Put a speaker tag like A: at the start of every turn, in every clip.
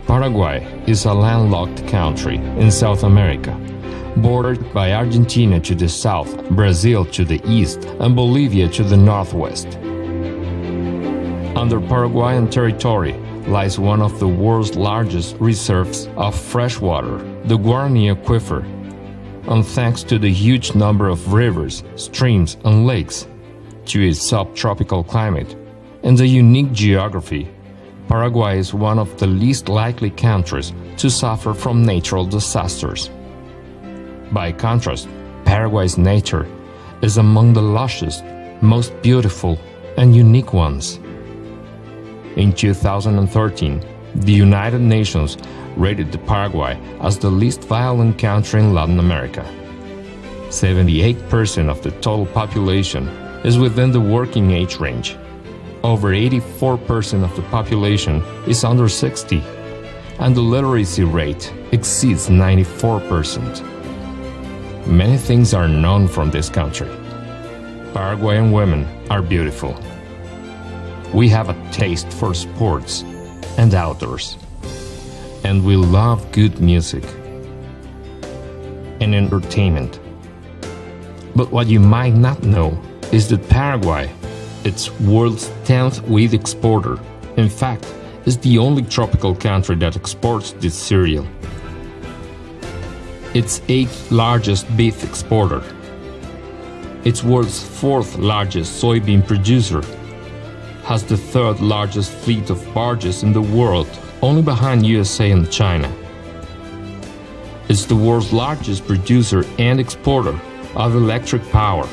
A: Paraguay is a landlocked country in South America, bordered by Argentina to the south, Brazil to the east, and Bolivia to the northwest. Under Paraguayan territory lies one of the world's largest reserves of fresh water, the Guarani Aquifer. And thanks to the huge number of rivers, streams, and lakes, to its subtropical climate, and the unique geography, Paraguay is one of the least likely countries to suffer from natural disasters. By contrast, Paraguay's nature is among the lushest, most beautiful, and unique ones. In 2013, the United Nations rated Paraguay as the least violent country in Latin America. 78% of the total population is within the working age range. Over 84% of the population is under 60, and the literacy rate exceeds 94%. Many things are known from this country. Paraguayan women are beautiful. We have a taste for sports and outdoors, and we love good music and entertainment. But what you might not know is that Paraguay, its world's 10th wheat exporter, in fact, is the only tropical country that exports this cereal. Its 8th largest beef exporter. Its world's 4th largest soybean producer. Has the 3rd largest fleet of barges in the world, only behind USA and China. It's the world's largest producer and exporter of electric power.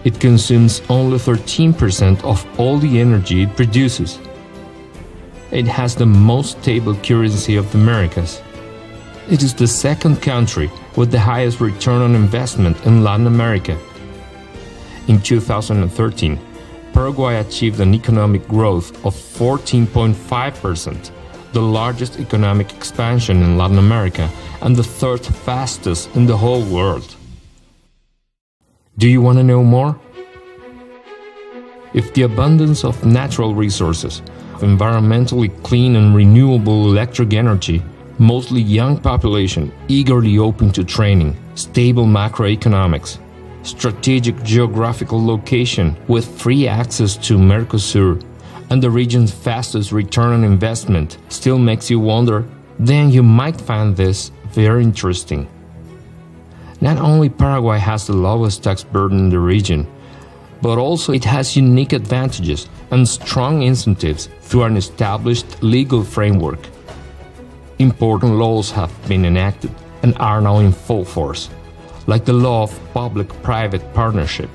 A: It consumes only 13% of all the energy it produces. It has the most stable currency of the Americas. It is the second country with the highest return on investment in Latin America. In 2013, Paraguay achieved an economic growth of 14.5%, the largest economic expansion in Latin America and the 3rd fastest in the whole world. Do you want to know more? If the abundance of natural resources, environmentally clean and renewable electric energy, mostly young population eagerly open to training, stable macroeconomics, strategic geographical location with free access to Mercosur, and the region's fastest return on investment still makes you wonder, then you might find this very interesting. Not only Paraguay has the lowest tax burden in the region, but also it has unique advantages and strong incentives through an established legal framework. Important laws have been enacted and are now in full force, like the law of public-private partnership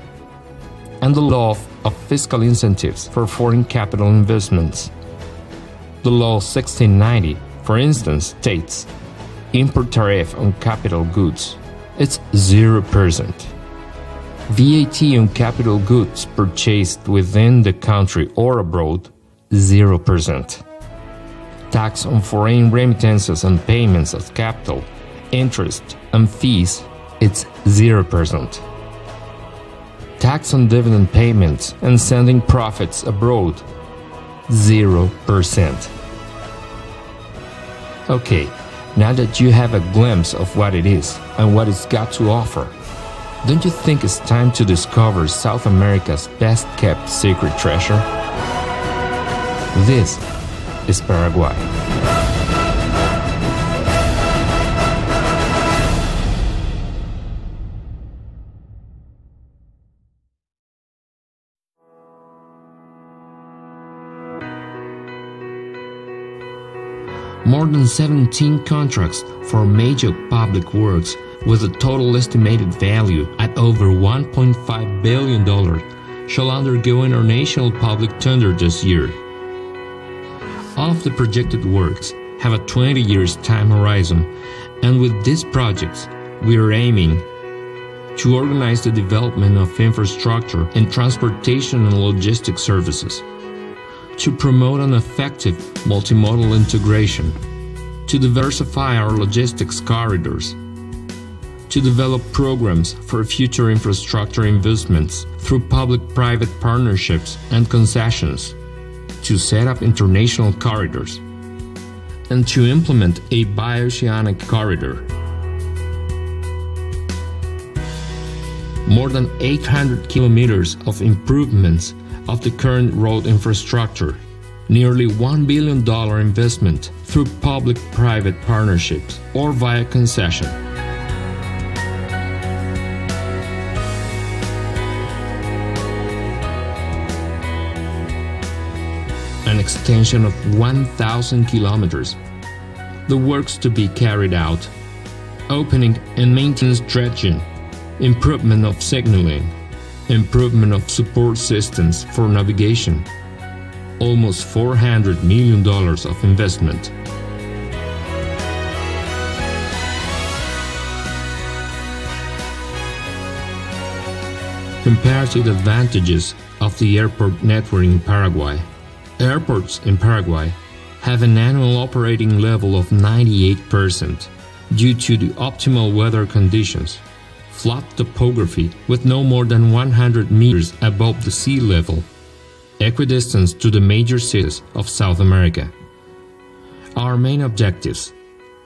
A: and the law of fiscal incentives for foreign capital investments. The law 1690, for instance, states import tariff on capital goods. It's 0%. VAT on capital goods purchased within the country or abroad, 0%. Tax on foreign remittances and payments of capital, interest, and fees, it's 0%. Tax on dividend payments and sending profits abroad, 0%. Okay, now that you have a glimpse of what it is and what it's got to offer, don't you think it's time to discover South America's best-kept secret treasure? This is Paraguay. More than 17 contracts for major public works with a total estimated value at over $1.5 billion shall undergo international public tender this year. All of the projected works have a 20 years time horizon, and with these projects, we are aiming to organize the development of infrastructure and transportation and logistics services, to promote an effective multimodal integration, to diversify our logistics corridors, to develop programs for future infrastructure investments through public-private partnerships and concessions, to set up international corridors, and to implement a bioceanic corridor. More than 800 kilometers of improvements of the current road infrastructure, nearly $1 billion investment through public-private partnerships or via concession. An extension of 1,000 kilometers. The works to be carried out: opening and maintenance dredging, improvement of signaling, improvement of support systems for navigation. Almost $400 million of investment. Comparative advantages of the airport network in Paraguay. Airports in Paraguay have an annual operating level of 98% due to the optimal weather conditions, flat topography with no more than 100 meters above the sea level, equidistance to the major cities of South America. Our main objectives: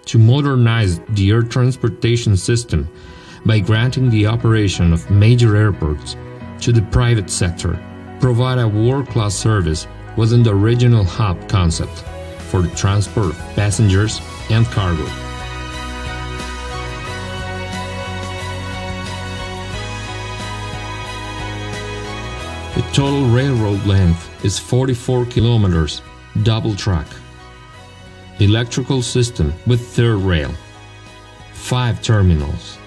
A: to modernize the air transportation system by granting the operation of major airports to the private sector, provide a world-class service within the regional hub concept for the transport of passengers and cargo. The total railroad length is 44 kilometers, double track. Electrical system with third rail. 5 terminals.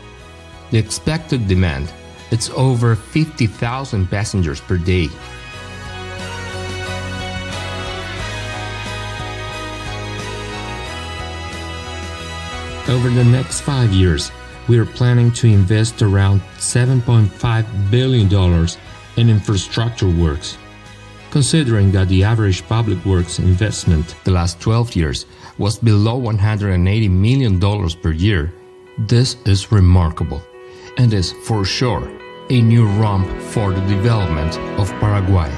A: The expected demand is over 50,000 passengers per day. Over the next 5 years, we are planning to invest around $7.5 billion in infrastructure works. Considering that the average public works investment the last 12 years was below $180 million per year, this is remarkable and is for sure a new rump for the development of Paraguay.